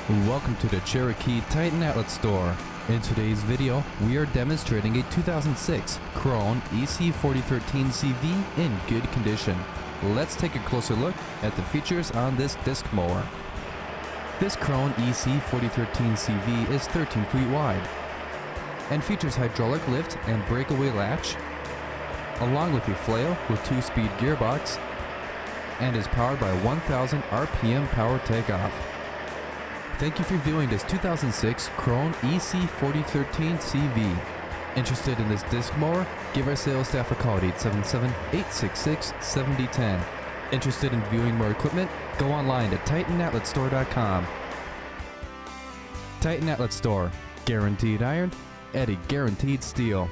Welcome to the Cherokee Titan Outlet Store. In today's video, we are demonstrating a 2006 Krone EC4013CV in good condition. Let's take a closer look at the features on this disc mower. This Krone EC4013CV is 13 feet wide and features hydraulic lift and breakaway latch, along with a Flail with 2-speed gearbox, and is powered by 1000 RPM power takeoff. Thank you for viewing this 2006 Krone EC4013CV. Interested in this disc mower? Give our sales staff a call at 877-866-7010. Interested in viewing more equipment? Go online at TitanOutletStore.com. Titan Outlet Store. Guaranteed iron at a guaranteed steel.